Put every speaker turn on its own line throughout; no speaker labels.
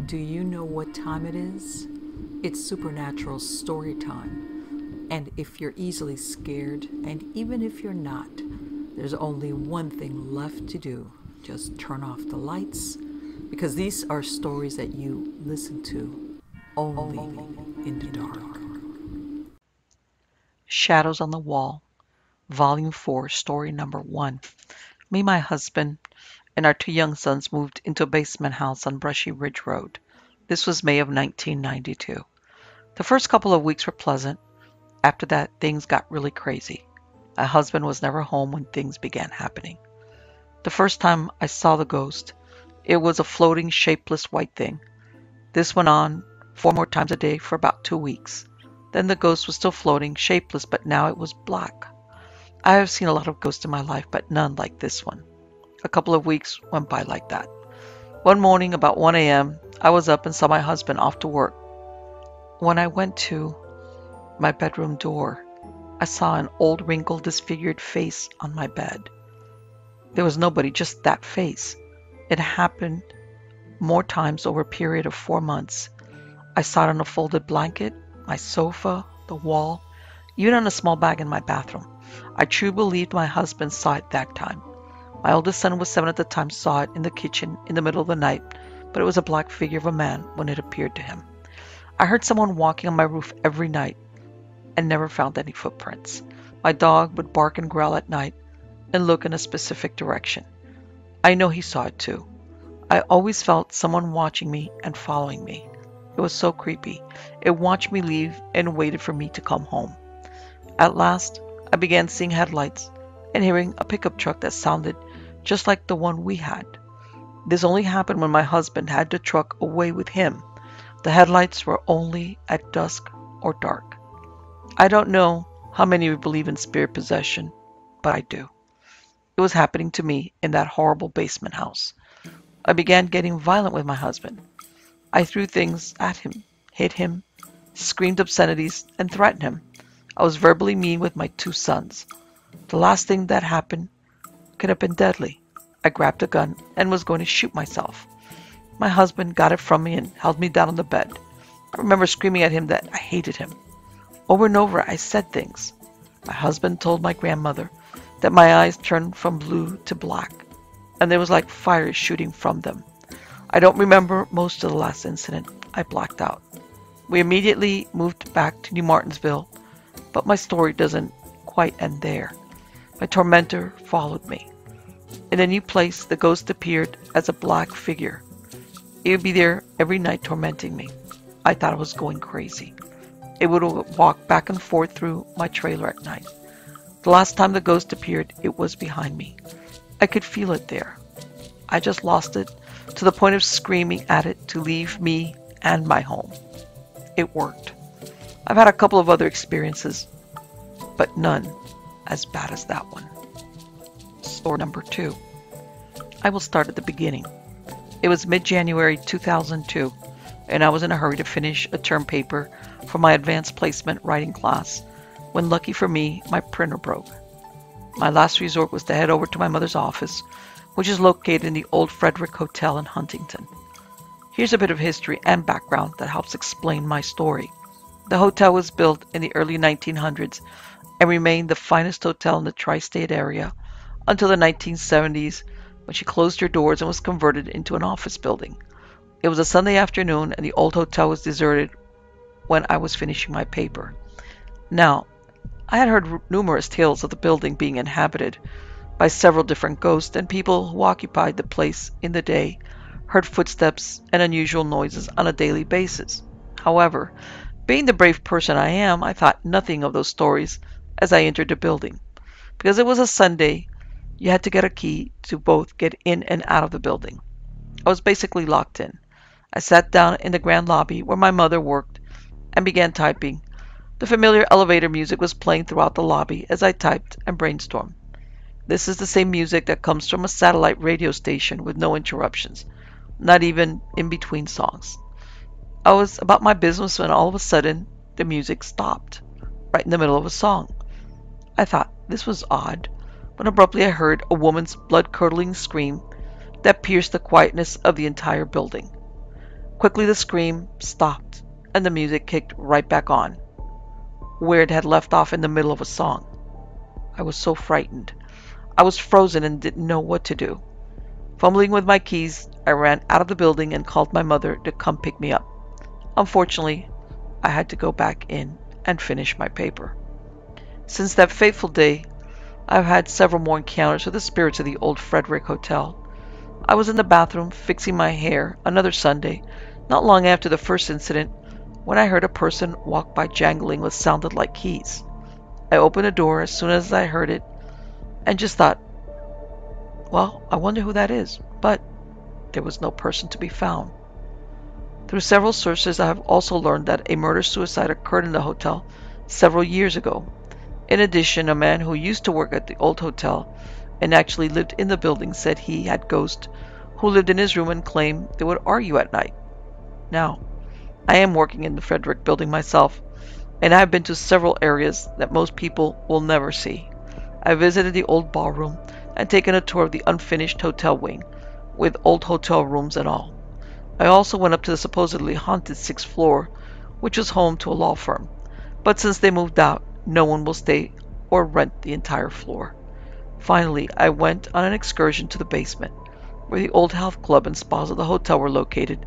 Do you know what time it is? It's supernatural story time. And if you're easily scared, and even if you're not, there's only one thing left to do. Just turn off the lights, because these are stories that you listen to only in the dark.
Shadows on the Wall, Volume 4, Story Number 1. Me, my husband, and our two young sons moved into a basement house on Brushy Ridge Road. This was May of 1992. The first couple of weeks were pleasant. After that, things got really crazy. My husband was never home when things began happening. The first time I saw the ghost, it was a floating, shapeless white thing. This went on 4 more times a day for about 2 weeks. Then the ghost was still floating, shapeless, but now it was black. I have seen a lot of ghosts in my life, but none like this one. A couple of weeks went by like that. One morning, about 1 a.m., I was up and saw my husband off to work. When I went to my bedroom door, I saw an old, wrinkled, disfigured face on my bed. There was nobody, just that face. It happened more times over a period of 4 months. I saw it on a folded blanket, my sofa, the wall, even on a small bag in my bathroom. I truly believed my husband saw it that time. My oldest son was 7 at the time, saw it in the kitchen in the middle of the night, but it was a black figure of a man when it appeared to him. I heard someone walking on my roof every night and never found any footprints. My dog would bark and growl at night and look in a specific direction. I know he saw it too. I always felt someone watching me and following me. It was so creepy. It watched me leave and waited for me to come home. At last, I began seeing headlights and hearing a pickup truck that sounded just like the one we had. This only happened when my husband had the truck away with him. The headlights were only at dusk or dark. I don't know how many of you believe in spirit possession, but I do. It was happening to me in that horrible basement house. I began getting violent with my husband. I threw things at him, hit him, screamed obscenities, and threatened him. I was verbally mean with my two sons. The last thing that happened could have been deadly. I grabbed a gun and was going to shoot myself. My husband got it from me and held me down on the bed. I remember screaming at him that I hated him. Over and over I said things. My husband told my grandmother that my eyes turned from blue to black, and there was like fire shooting from them. I don't remember most of the last incident. I blacked out. We immediately moved back to New Martinsville, but my story doesn't quite end there. My tormentor followed me. In a new place, the ghost appeared as a black figure. It would be there every night tormenting me. I thought I was going crazy. It would walk back and forth through my trailer at night. The last time the ghost appeared, it was behind me. I could feel it there. I just lost it to the point of screaming at it to leave me and my home. It worked. I've had a couple of other experiences, but none as bad as that one. Story number 2. I will start at the beginning. It was mid-January 2002, and I was in a hurry to finish a term paper for my advanced placement writing class, when lucky for me, my printer broke. My last resort was to head over to my mother's office, which is located in the Old Frederick Hotel in Huntington. Here's a bit of history and background that helps explain my story. The hotel was built in the early 1900s and remained the finest hotel in the tri-state area until the 1970s, when she closed her doors and was converted into an office building. It was a Sunday afternoon and the old hotel was deserted when I was finishing my paper. Now, I had heard numerous tales of the building being inhabited by several different ghosts, and people who occupied the place in the day heard footsteps and unusual noises on a daily basis. However, being the brave person I am, I thought nothing of those stories as I entered the building. Because it was a Sunday, you had to get a key to both get in and out of the building. I was basically locked in. I sat down in the grand lobby where my mother worked and began typing. The familiar elevator music was playing throughout the lobby as I typed and brainstormed. This is the same music that comes from a satellite radio station with no interruptions, not even in between songs. I was about my business when all of a sudden the music stopped, right in the middle of a song. I thought this was odd, when abruptly I heard a woman's blood-curdling scream that pierced the quietness of the entire building. Quickly the scream stopped, and the music kicked right back on, where it had left off in the middle of a song. I was so frightened. I was frozen and didn't know what to do. Fumbling with my keys, I ran out of the building and called my mother to come pick me up. Unfortunately, I had to go back in and finish my paper. Since that fateful day, I've had several more encounters with the spirits of the old Frederick Hotel. I was in the bathroom fixing my hair another Sunday, not long after the first incident, when I heard a person walk by jangling what sounded like keys. I opened the door as soon as I heard it and just thought, well, I wonder who that is, but there was no person to be found. Through several sources, I have also learned that a murder-suicide occurred in the hotel several years ago. In addition, a man who used to work at the old hotel and actually lived in the building said he had ghosts who lived in his room and claimed they would argue at night. Now, I am working in the Frederick building myself, and I have been to several areas that most people will never see. I visited the old ballroom and taken a tour of the unfinished hotel wing, with old hotel rooms and all. I also went up to the supposedly haunted 6th floor, which was home to a law firm. But since they moved out, no one will stay or rent the entire floor. Finally, I went on an excursion to the basement, where the old health club and spas of the hotel were located,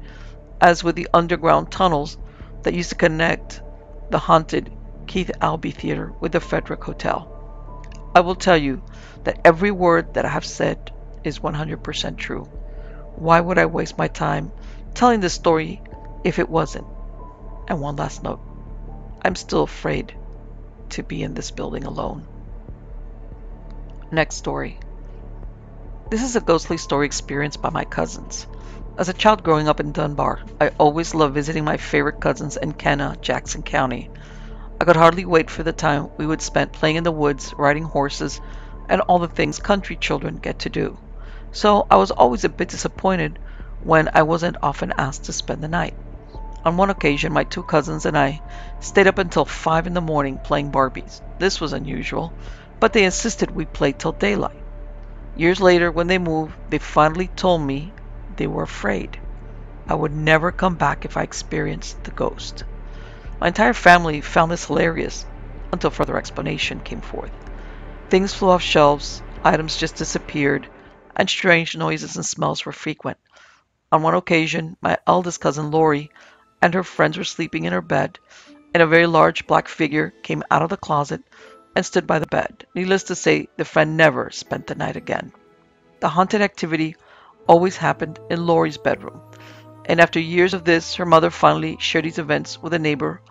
as with the underground tunnels that used to connect the haunted Keith Albee Theater with the Frederick Hotel. I will tell you that every word that I have said is 100% true. Why would I waste my time telling this story if it wasn't? And one last note, I'm still afraid to be in this building alone. Next story. This is a ghostly story experienced by my cousins. As a child growing up in Dunbar, I always loved visiting my favorite cousins in Kenna, Jackson County. I could hardly wait for the time we would spend playing in the woods, riding horses, and all the things country children get to do. So I was always a bit disappointed when I wasn't often asked to spend the night. On one occasion, my two cousins and I stayed up until 5 in the morning playing Barbies. This was unusual, but they insisted we play till daylight. Years later, when they moved, they finally told me they were afraid I would never come back if I experienced the ghost. My entire family found this hilarious until further explanation came forth. Things flew off shelves, items just disappeared, and strange noises and smells were frequent. On one occasion, my eldest cousin Lori and her friends were sleeping in her bed, and a very large black figure came out of the closet and stood by the bed. Needless to say, the friend never spent the night again. The haunted activity always happened in Lori's bedroom, and after years of this, her mother finally shared these events with a neighbor,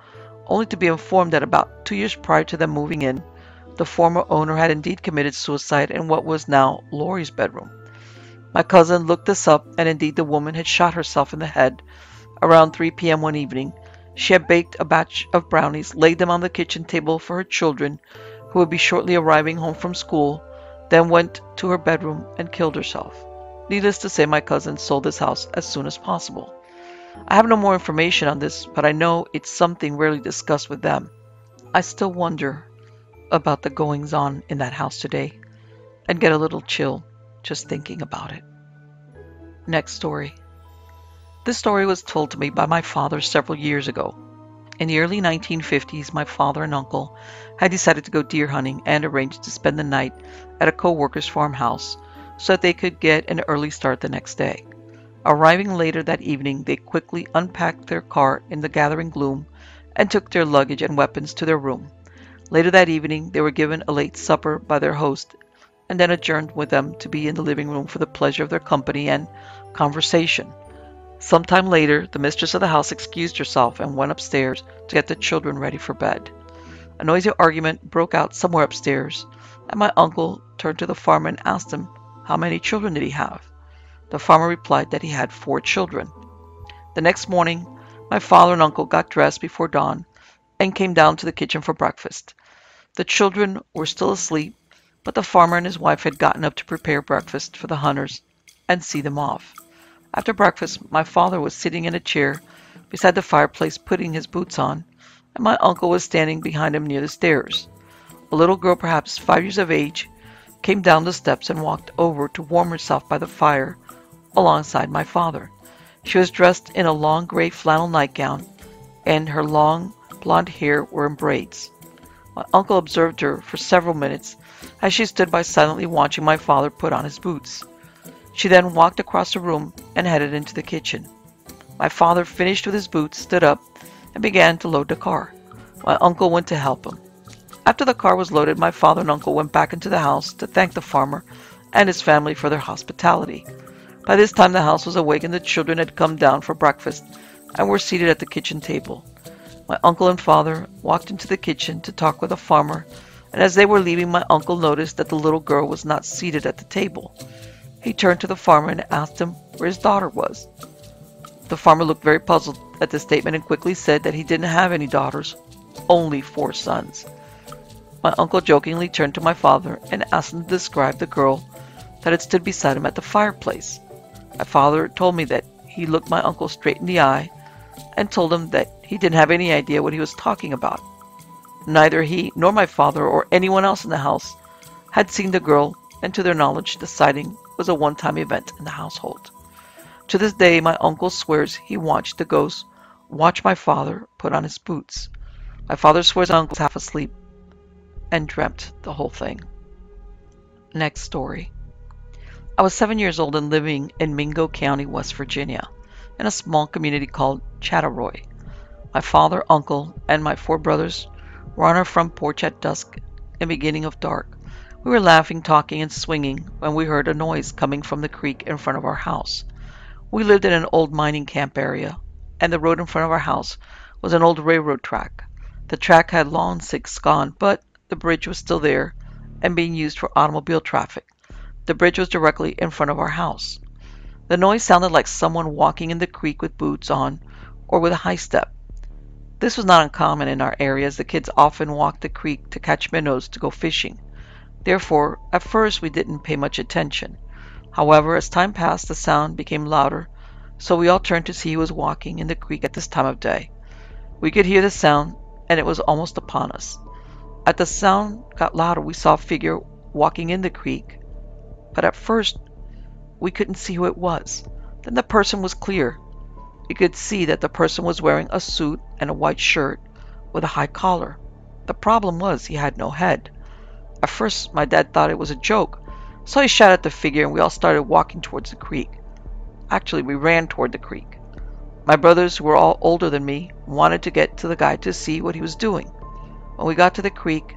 only to be informed that about 2 years prior to them moving in, the former owner had indeed committed suicide in what was now Lori's bedroom. My cousin looked this up, and indeed the woman had shot herself in the head around 3 p.m. one evening. She had baked a batch of brownies, laid them on the kitchen table for her children, who would be shortly arriving home from school, then went to her bedroom and killed herself. Needless to say, my cousin sold this house as soon as possible. I have no more information on this, but I know it's something rarely discussed with them. I still wonder about the goings-on in that house today, and get a little chill just thinking about it. Next story. This story was told to me by my father several years ago. In the early 1950s, my father and uncle had decided to go deer hunting and arranged to spend the night at a co-worker's farmhouse so that they could get an early start the next day. Arriving later that evening, they quickly unpacked their car in the gathering gloom and took their luggage and weapons to their room. Later that evening, they were given a late supper by their host and then adjourned with them to be in the living room for the pleasure of their company and conversation. Sometime later, the mistress of the house excused herself and went upstairs to get the children ready for bed. A noisy argument broke out somewhere upstairs, and my uncle turned to the farmer and asked him how many children did he have. The farmer replied that he had 4 children. The next morning, my father and uncle got dressed before dawn and came down to the kitchen for breakfast. The children were still asleep, but the farmer and his wife had gotten up to prepare breakfast for the hunters and see them off. After breakfast, my father was sitting in a chair beside the fireplace putting his boots on, and my uncle was standing behind him near the stairs. A little girl, perhaps 5 years of age, came down the steps and walked over to warm herself by the fire alongside my father. She was dressed in a long gray flannel nightgown, and her long blonde hair were in braids. My uncle observed her for several minutes as she stood by silently watching my father put on his boots. She then walked across the room and headed into the kitchen. My father finished with his boots, stood up, and began to load the car. My uncle went to help him. After the car was loaded, my father and uncle went back into the house to thank the farmer and his family for their hospitality. By this time the house was awake and the children had come down for breakfast and were seated at the kitchen table. My uncle and father walked into the kitchen to talk with the farmer, and as they were leaving, my uncle noticed that the little girl was not seated at the table. He turned to the farmer and asked him where his daughter was. The farmer looked very puzzled at this statement and quickly said that he didn't have any daughters, only 4 sons. My uncle jokingly turned to my father and asked him to describe the girl that had stood beside him at the fireplace. My father told me that he looked my uncle straight in the eye and told him that he didn't have any idea what he was talking about. Neither he nor my father or anyone else in the house had seen the girl, and to their knowledge the sighting was a one-time event in the household. To this day my uncle swears he watched the ghost watch my father put on his boots. My father swears my uncle was half asleep and dreamt the whole thing. Next story. I was 7 years old and living in Mingo County, West Virginia, in a small community called Chattaroy. My father, uncle, and my 4 brothers were on our front porch at dusk and beginning of dark. We were laughing, talking, and swinging when we heard a noise coming from the creek in front of our house. We lived in an old mining camp area, and the road in front of our house was an old railroad track. The track had long since gone, but the bridge was still there and being used for automobile traffic. The bridge was directly in front of our house. The noise sounded like someone walking in the creek with boots on or with a high step. This was not uncommon in our area, as the kids often walked the creek to catch minnows to go fishing. Therefore, at first we didn't pay much attention. However, as time passed, the sound became louder, so we all turned to see who was walking in the creek at this time of day. We could hear the sound, and it was almost upon us. As the sound got louder, we saw a figure walking in the creek, but at first we couldn't see who it was. Then the person was clear. We could see that the person was wearing a suit and a white shirt with a high collar. The problem was he had no head. At first my dad thought it was a joke, so he shot at the figure and we all started walking towards the creek. Actually, we ran toward the creek. My brothers, who were all older than me, wanted to get to the guy to see what he was doing. When we got to the creek,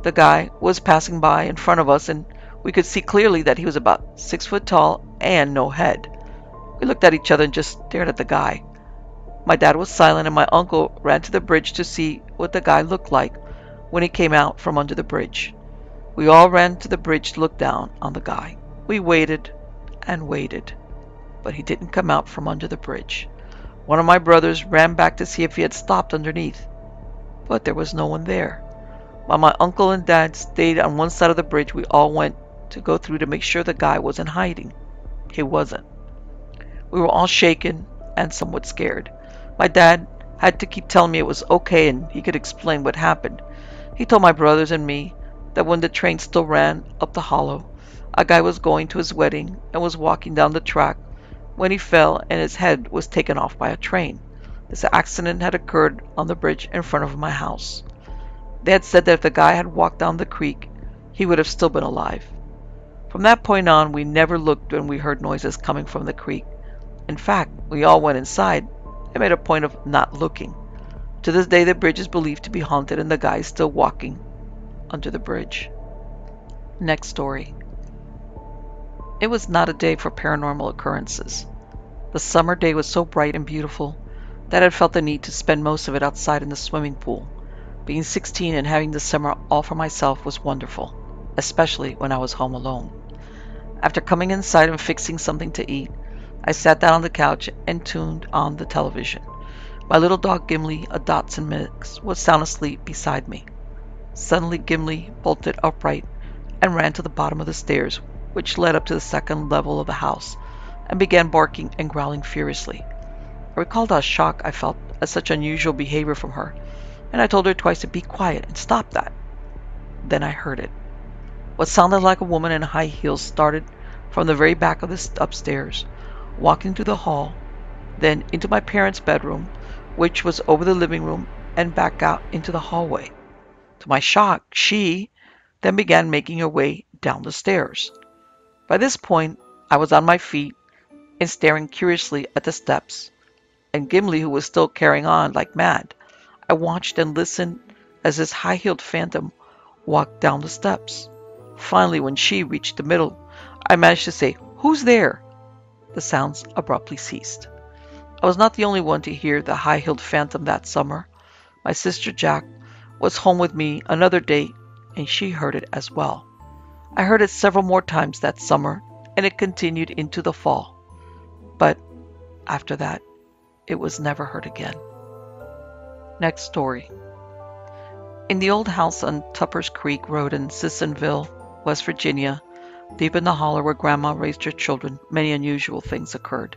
the guy was passing by in front of us, and we could see clearly that he was about 6 foot tall and no head. We looked at each other and just stared at the guy. My dad was silent, and my uncle ran to the bridge to see what the guy looked like when he came out from under the bridge. We all ran to the bridge to look down on the guy. We waited and waited, but he didn't come out from under the bridge. One of my brothers ran back to see if he had stopped underneath, but there was no one there. While my uncle and dad stayed on one side of the bridge, we all went to go through to make sure the guy wasn't hiding. He wasn't. We were all shaken and somewhat scared. My dad had to keep telling me it was okay and he could explain what happened. He told my brothers and me that when the train still ran up the hollow, a guy was going to his wedding and was walking down the track when he fell and his head was taken off by a train. This accident had occurred on the bridge in front of my house. They had said that if the guy had walked down the creek, he would have still been alive. From that point on, we never looked when we heard noises coming from the creek. In fact, we all went inside and made a point of not looking. To this day, the bridge is believed to be haunted and the guy is still walking under the bridge. Next story. It was not a day for paranormal occurrences. The summer day was so bright and beautiful that I felt the need to spend most of it outside in the swimming pool. Being 16 and having the summer all for myself was wonderful, especially when I was home alone. After coming inside and fixing something to eat, I sat down on the couch and tuned on the television. My little dog Gimli, a Dachshund mix, was sound asleep beside me. Suddenly Gimli bolted upright and ran to the bottom of the stairs, which led up to the second level of the house, and began barking and growling furiously. I recalled how shocked I felt at such unusual behavior from her, and I told her twice to be quiet and stop that. Then I heard it. What sounded like a woman in high heels started from the very back of the upstairs, walking through the hall, then into my parents' bedroom, which was over the living room, and back out into the hallway. To my shock, she then began making her way down the stairs. By this point, I was on my feet and staring curiously at the steps, and Gimli, who was still carrying on like mad. I watched and listened as this high-heeled phantom walked down the steps. Finally, when she reached the middle, I managed to say, "Who's there?" The sounds abruptly ceased. I was not the only one to hear the high-heeled phantom that summer. My sister Jack was home with me another day, and she heard it as well. I heard it several more times that summer, and it continued into the fall. But after that, it was never heard again. Next story. In the old house on Tuppers Creek Road in Sissonville, West Virginia, deep in the holler where Grandma raised her children, many unusual things occurred.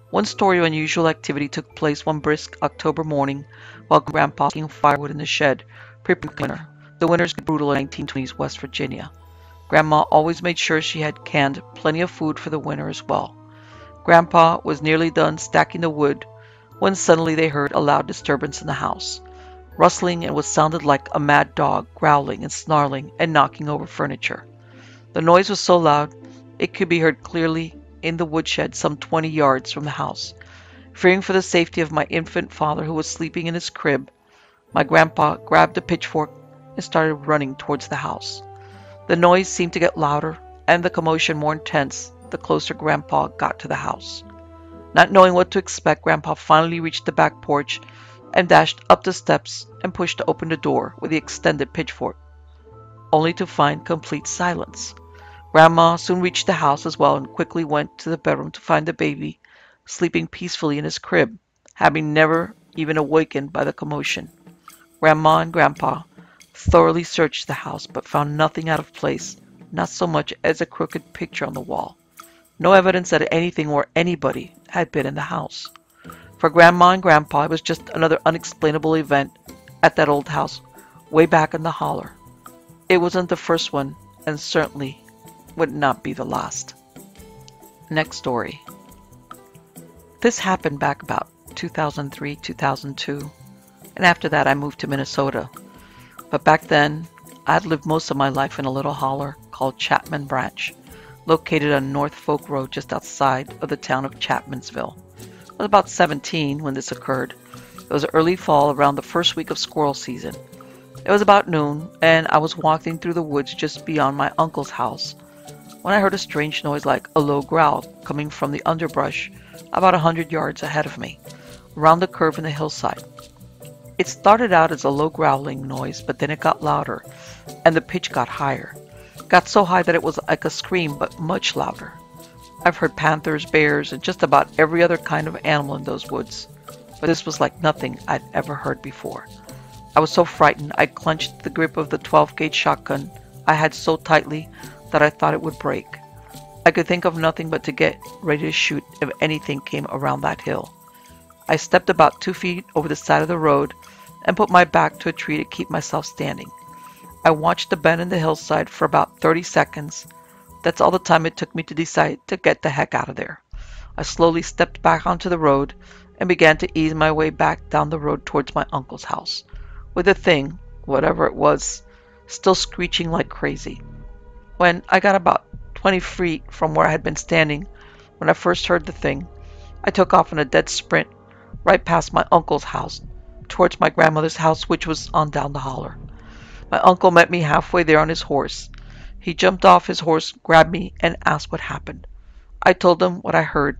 One story of unusual activity took place one brisk October morning while Grandpa was making firewood in the shed, preparing for winter. The winters were brutal in 1920s West Virginia. Grandma always made sure she had canned plenty of food for the winter as well. Grandpa was nearly done stacking the wood when suddenly they heard a loud disturbance in the house, rustling and what sounded like a mad dog growling and snarling and knocking over furniture. The noise was so loud it could be heard clearly in the woodshed some 20 yards from the house. Fearing for the safety of my infant father who was sleeping in his crib, my grandpa grabbed a pitchfork and started running towards the house. The noise seemed to get louder and the commotion more intense the closer Grandpa got to the house. Not knowing what to expect, Grandpa finally reached the back porch and dashed up the steps and pushed open the door with the extended pitchfork, only to find complete silence. Grandma soon reached the house as well and quickly went to the bedroom to find the baby sleeping peacefully in his crib, having never even awakened by the commotion. Grandma and Grandpa thoroughly searched the house but found nothing out of place, not so much as a crooked picture on the wall. No evidence that anything or anybody had been in the house. For Grandma and Grandpa, it was just another unexplainable event at that old house way back in the holler. It wasn't the first one, and certainly would not be the last. Next story. This happened back about 2003, 2002, and after that I moved to Minnesota. But back then, I'd lived most of my life in a little holler called Chapman Branch, located on North Folk Road just outside of the town of Chapmansville. I was about 17 when this occurred. It was early fall around the first week of squirrel season. It was about noon, and I was walking through the woods just beyond my uncle's house when I heard a strange noise like a low growl coming from the underbrush about 100 yards ahead of me, around the curve in the hillside. It started out as a low growling noise, but then it got louder, and the pitch got higher. Got so high that it was like a scream, but much louder. I've heard panthers, bears, and just about every other kind of animal in those woods, but this was like nothing I'd ever heard before. I was so frightened I clenched the grip of the 12-gauge shotgun I had so tightly that I thought it would break. I could think of nothing but to get ready to shoot if anything came around that hill. I stepped about 2 feet over the side of the road and put my back to a tree to keep myself standing. I watched the bend in the hillside for about 30 seconds. That's all the time it took me to decide to get the heck out of there. I slowly stepped back onto the road and began to ease my way back down the road towards my uncle's house, with the thing, whatever it was, still screeching like crazy. When I got about 20 feet from where I had been standing when I first heard the thing, I took off in a dead sprint right past my uncle's house towards my grandmother's house, which was on down the holler. My uncle met me halfway there on his horse. He jumped off his horse, grabbed me, and asked what happened. I told him what I heard,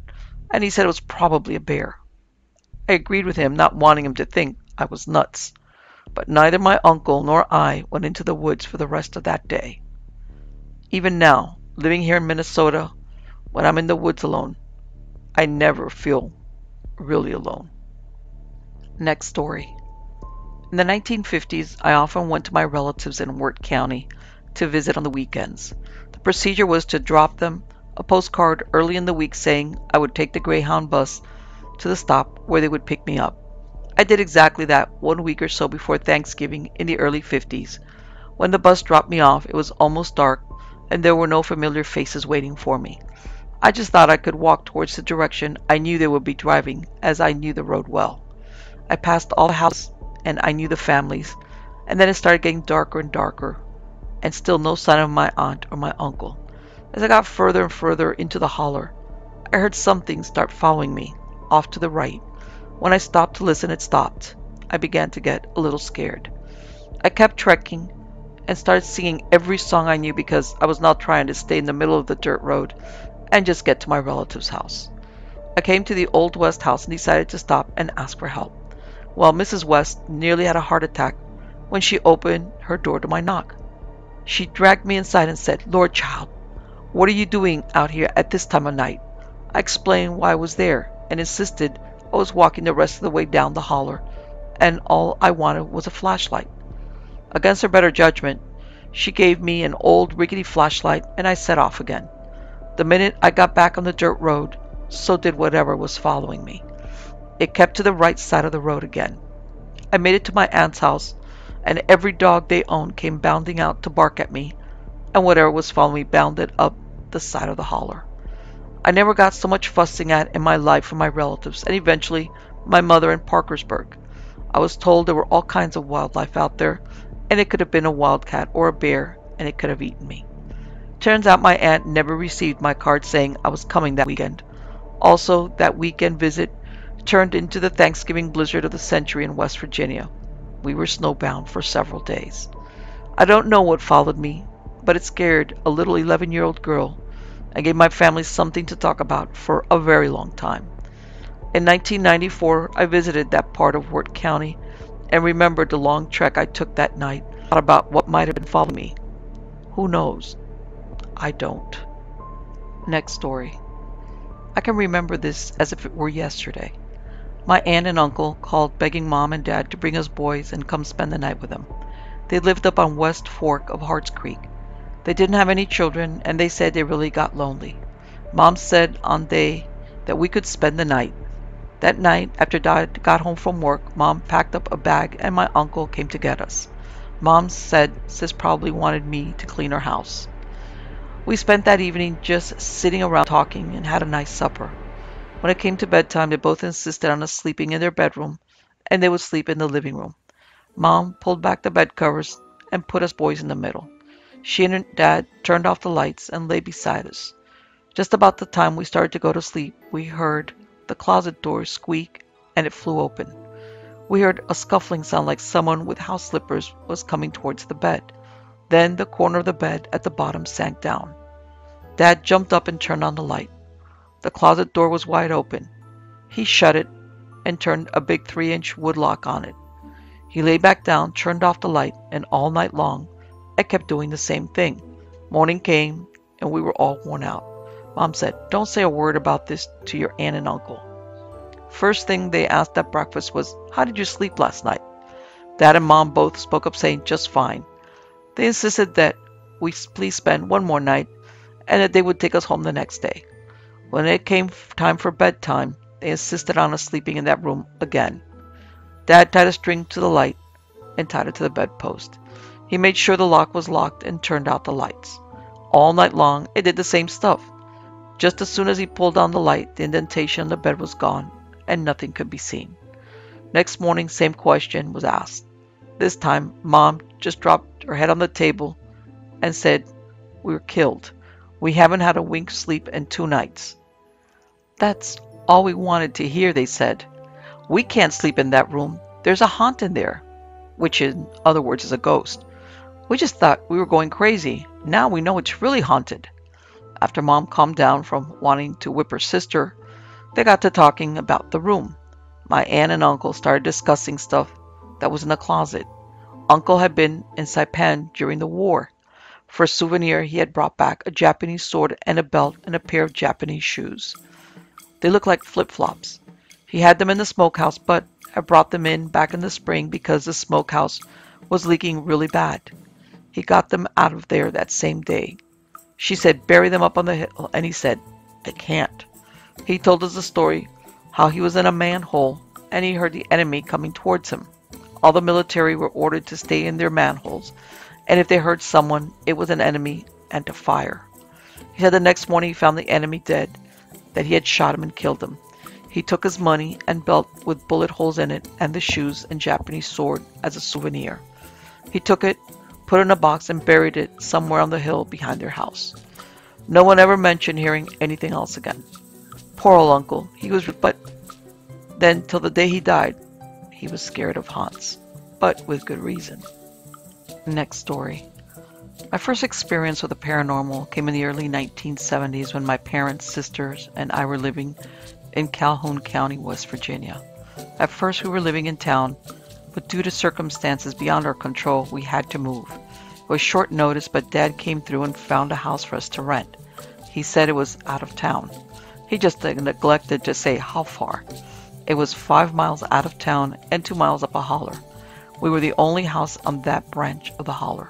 and he said it was probably a bear. I agreed with him, not wanting him to think I was nuts. But neither my uncle nor I went into the woods for the rest of that day. Even now, living here in Minnesota, when I'm in the woods alone, I never feel really alone. Next story. In the 1950s, I often went to my relatives in Wirt County to visit on the weekends. The procedure was to drop them a postcard early in the week saying I would take the Greyhound bus to the stop where they would pick me up. I did exactly that 1 week or so before Thanksgiving in the early 50s. When the bus dropped me off, it was almost dark and there were no familiar faces waiting for me. I just thought I could walk towards the direction I knew they would be driving, as I knew the road well. I passed all the houses, and I knew the families, and then it started getting darker and darker, and still no sign of my aunt or my uncle. As I got further and further into the holler, I heard something start following me, off to the right. When I stopped to listen, it stopped. I began to get a little scared. I kept trekking and started singing every song I knew because I was not trying to stay in the middle of the dirt road and just get to my relative's house. I came to the Old West house and decided to stop and ask for help. Well, Mrs. West nearly had a heart attack when she opened her door to my knock. She dragged me inside and said, "Lord, child, what are you doing out here at this time of night?" I explained why I was there and insisted I was walking the rest of the way down the holler and all I wanted was a flashlight. Against her better judgment, she gave me an old rickety flashlight and I set off again. The minute I got back on the dirt road, so did whatever was following me. It kept to the right side of the road again. I made it to my aunt's house, and every dog they owned came bounding out to bark at me, and whatever was following me bounded up the side of the holler. I never got so much fussing at in my life from my relatives, and eventually my mother in Parkersburg. I was told there were all kinds of wildlife out there, and it could have been a wildcat or a bear, and it could have eaten me. Turns out my aunt never received my card saying I was coming that weekend. Also, that weekend visit turned into the Thanksgiving blizzard of the century in West Virginia. We were snowbound for several days. I don't know what followed me, but it scared a little 11-year-old girl and gave my family something to talk about for a very long time. In 1994, I visited that part of Wirt County and remembered the long trek I took that night. Thought about what might have been following me. Who knows? I don't. Next story. I can remember this as if it were yesterday. My aunt and uncle called begging Mom and Dad to bring us boys and come spend the night with them. They lived up on West Fork of Harts Creek. They didn't have any children, and they said they really got lonely. Mom said on day that we could spend the night. That night, after Dad got home from work, Mom packed up a bag and my uncle came to get us. Mom said Sis probably wanted me to clean her house. We spent that evening just sitting around talking and had a nice supper. When it came to bedtime, they both insisted on us sleeping in their bedroom, and they would sleep in the living room. Mom pulled back the bed covers and put us boys in the middle. She and Dad turned off the lights and lay beside us. Just about the time we started to go to sleep, we heard the closet door squeak and it flew open. We heard a scuffling sound like someone with house slippers was coming towards the bed. Then the corner of the bed at the bottom sank down. Dad jumped up and turned on the light. The closet door was wide open. He shut it and turned a big 3-inch wood lock on it. He lay back down, turned off the light, and all night long I kept doing the same thing. Morning came and we were all worn out. Mom said, "Don't say a word about this to your aunt and uncle." First thing they asked at breakfast was, "How did you sleep last night?" Dad and Mom both spoke up saying, "Just fine." They insisted that we please spend one more night and that they would take us home the next day. When it came time for bedtime, they insisted on us sleeping in that room again. Dad tied a string to the light and tied it to the bedpost. He made sure the lock was locked and turned out the lights. All night long, it did the same stuff. Just as soon as he pulled on the light, the indentation on the bed was gone and nothing could be seen. Next morning, same question was asked. This time, Mom just dropped her head on the table and said, "We're killed. We haven't had a wink sleep in 2 nights." That's all we wanted to hear, they said. "We can't sleep in that room. There's a haunt in there," which in other words is a ghost. We just thought we were going crazy. Now we know it's really haunted. After Mom calmed down from wanting to whip her sister, they got to talking about the room. My aunt and uncle started discussing stuff that was in the closet. Uncle had been in Saipan during the war. For a souvenir, he had brought back a Japanese sword and a belt and a pair of Japanese shoes. They looked like flip-flops. He had them in the smokehouse, but had brought them in back in the spring because the smokehouse was leaking really bad. He got them out of there that same day. She said, "Bury them up on the hill," and he said, "I can't." He told us a story, how he was in a manhole and he heard the enemy coming towards him. All the military were ordered to stay in their manholes, and if they heard someone, it was an enemy, and to fire. He said the next morning he found the enemy dead, that he had shot him and killed him. He took his money and belt with bullet holes in it and the shoes and Japanese sword as a souvenir. He took it, put it in a box, and buried it somewhere on the hill behind their house. No one ever mentioned hearing anything else again. Poor old uncle. But then till the day he died, he was scared of haunts. But with good reason. Next story. My first experience with the paranormal came in the early 1970s when my parents, sisters, and I were living in Calhoun County, West Virginia. At first we were living in town, but due to circumstances beyond our control, we had to move. It was short notice, but Dad came through and found a house for us to rent. He said it was out of town. He just neglected to say how far. It was 5 miles out of town and 2 miles up a holler. We were the only house on that branch of the holler.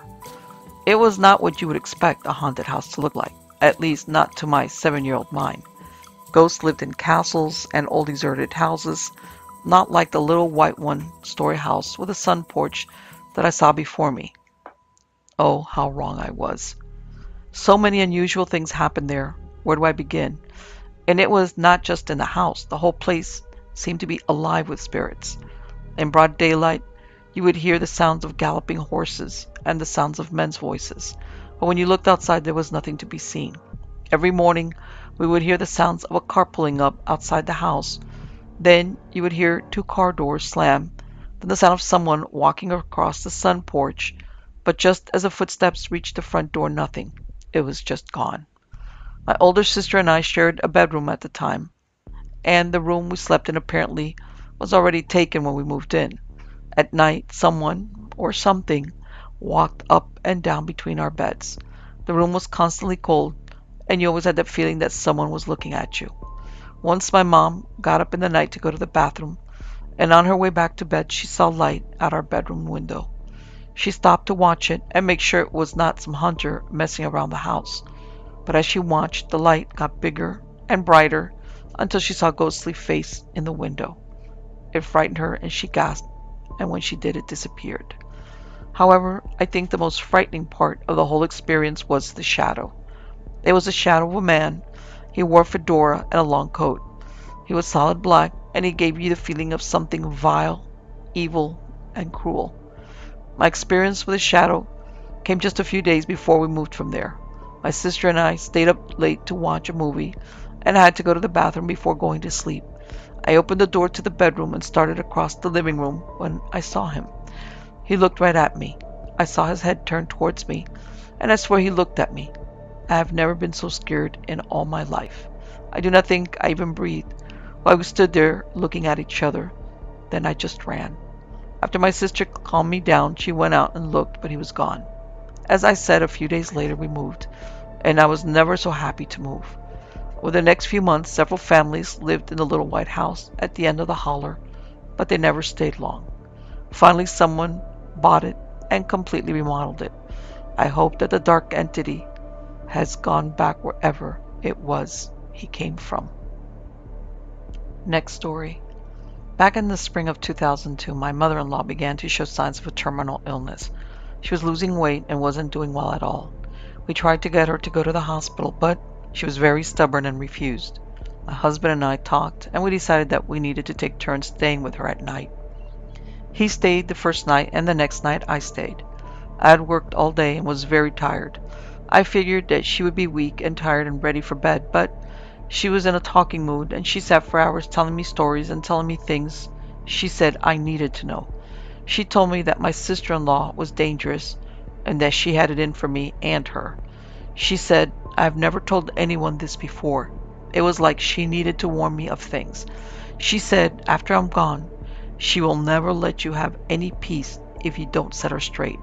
It was not what you would expect a haunted house to look like, at least not to my 7-year-old mind. Ghosts lived in castles and old deserted houses, not like the little white one-story house with a sun porch that I saw before me. Oh, how wrong I was. So many unusual things happened there. Where do I begin? And it was not just in the house. The whole place seemed to be alive with spirits. In broad daylight, you would hear the sounds of galloping horses and the sounds of men's voices. But when you looked outside, there was nothing to be seen. Every morning, we would hear the sounds of a car pulling up outside the house. Then you would hear 2 car doors slam, then the sound of someone walking across the sun porch. But just as the footsteps reached the front door, nothing. It was just gone. My older sister and I shared a bedroom at the time, and the room we slept in apparently was already taken when we moved in. At night, someone, or something, walked up and down between our beds. The room was constantly cold, and you always had that feeling that someone was looking at you. Once my mom got up in the night to go to the bathroom, and on her way back to bed she saw light out our bedroom window. She stopped to watch it and make sure it was not some hunter messing around the house. But as she watched, the light got bigger and brighter until she saw a ghostly face in the window. It frightened her and she gasped, and when she did, it disappeared. However, I think the most frightening part of the whole experience was the shadow. It was the shadow of a man. He wore a fedora and a long coat. He was solid black, and he gave you the feeling of something vile, evil, and cruel. My experience with the shadow came just a few days before we moved from there. My sister and I stayed up late to watch a movie, and I had to go to the bathroom before going to sleep. I opened the door to the bedroom and started across the living room when I saw him. He looked right at me. I saw his head turn towards me, and I swear he looked at me. I have never been so scared in all my life. I do not think I even breathed while we stood there looking at each other. Then I just ran. After my sister calmed me down, she went out and looked, but he was gone. As I said, a few days later we moved, and I was never so happy to move. Over the next few months, several families lived in the little white house at the end of the holler, but they never stayed long. Finally, someone bought it and completely remodeled it. I hope that the dark entity has gone back wherever it was he came from. Next story. Back in the spring of 2002, my mother-in-law began to show signs of a terminal illness. She was losing weight and wasn't doing well at all. We tried to get her to go to the hospital, but she was very stubborn and refused. My husband and I talked, and we decided that we needed to take turns staying with her at night. He stayed the first night, and the next night I stayed. I had worked all day and was very tired. I figured that she would be weak and tired and ready for bed, but she was in a talking mood, and she sat for hours telling me stories and telling me things she said I needed to know. She told me that my sister-in-law was dangerous and that she had it in for me and her. She said, "I've never told anyone this before." It was like she needed to warn me of things. She said, "After I'm gone, she will never let you have any peace if you don't set her straight."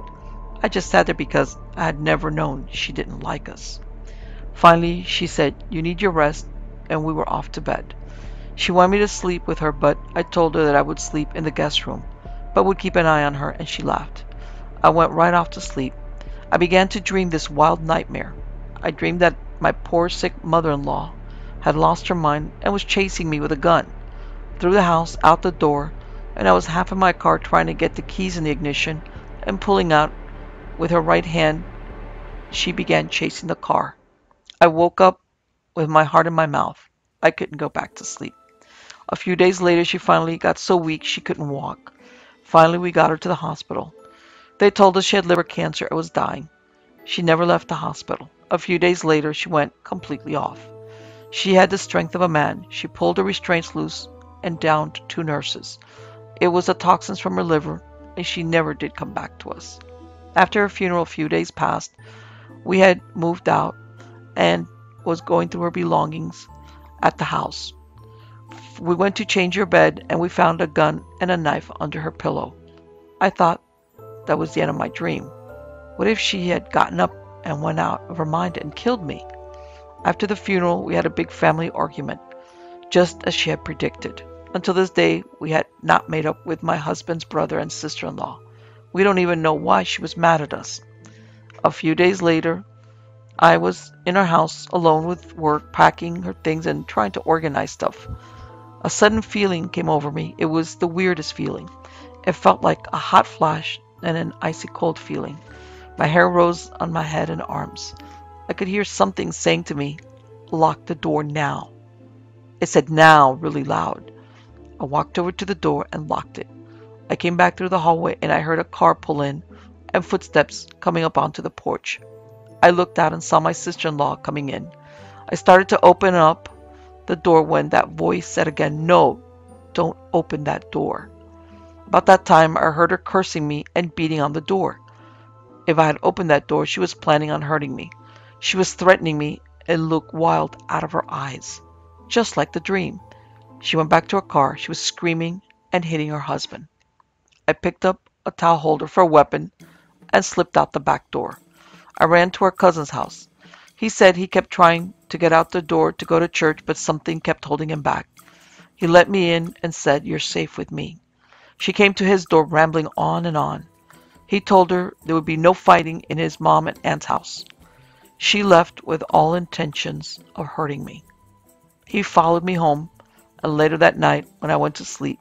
I just sat there because I had never known she didn't like us. Finally, she said, "You need your rest," and we were off to bed. She wanted me to sleep with her, but I told her that I would sleep in the guest room, but would keep an eye on her, and she laughed. I went right off to sleep. I began to dream this wild nightmare. I dreamed that my poor sick mother-in-law had lost her mind and was chasing me with a gun through the house, out the door, and I was half in my car trying to get the keys in the ignition and pulling out with her right hand. She began chasing the car. I woke up with my heart in my mouth. I couldn't go back to sleep. A few days later, she finally got so weak she couldn't walk. Finally, we got her to the hospital. They told us she had liver cancer and was dying. She never left the hospital. A few days later, she went completely off. She had the strength of a man. She pulled her restraints loose and downed two nurses. It was the toxins from her liver, and she never did come back to us. After her funeral, a few days passed. We had moved out and was going through her belongings at the house. We went to change her bed, and we found a gun and a knife under her pillow. I thought that was the end of my dream. What if she had gotten up and went out of her mind and killed me? After the funeral, we had a big family argument, just as she had predicted. Until this day, we had not made up with my husband's brother and sister-in-law. We don't even know why she was mad at us. A few days later, I was in our house alone with work, packing her things and trying to organize stuff. A sudden feeling came over me. It was the weirdest feeling. It felt like a hot flash and an icy cold feeling. My hair rose on my head and arms. I could hear something saying to me, "Lock the door now." It said "now" really loud. I walked over to the door and locked it. I came back through the hallway and I heard a car pull in and footsteps coming up onto the porch. I looked out and saw my sister-in-law coming in. I started to open up the door when that voice said again, "No, don't open that door." About that time, I heard her cursing me and beating on the door. If I had opened that door, she was planning on hurting me. She was threatening me and looked wild out of her eyes, just like the dream. She went back to her car. She was screaming and hitting her husband. I picked up a towel holder for a weapon and slipped out the back door. I ran to our cousin's house. He said he kept trying to get out the door to go to church, but something kept holding him back. He let me in and said, "You're safe with me." She came to his door rambling on and on. He told her there would be no fighting in his mom and aunt's house. She left with all intentions of hurting me. He followed me home, and later that night, when I went to sleep,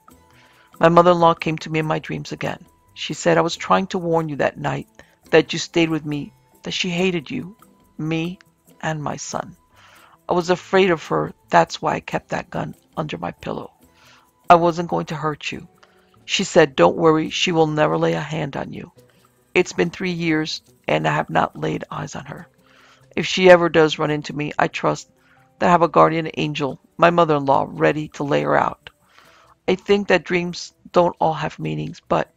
my mother-in-law came to me in my dreams again. She said, "I was trying to warn you that night that you stayed with me, that she hated you, me, and my son. I was afraid of her, that's why I kept that gun under my pillow. I wasn't going to hurt you. She said, 'Don't worry, she will never lay a hand on you.' It's been 3 years, and I have not laid eyes on her. If she ever does run into me, I trust that I have a guardian angel, my mother-in-law, ready to lay her out. I think that dreams don't all have meanings, but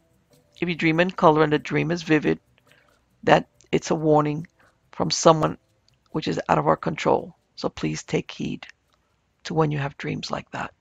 if you dream in color and the dream is vivid, that it's a warning from someone which is out of our control. So please take heed to when you have dreams like that."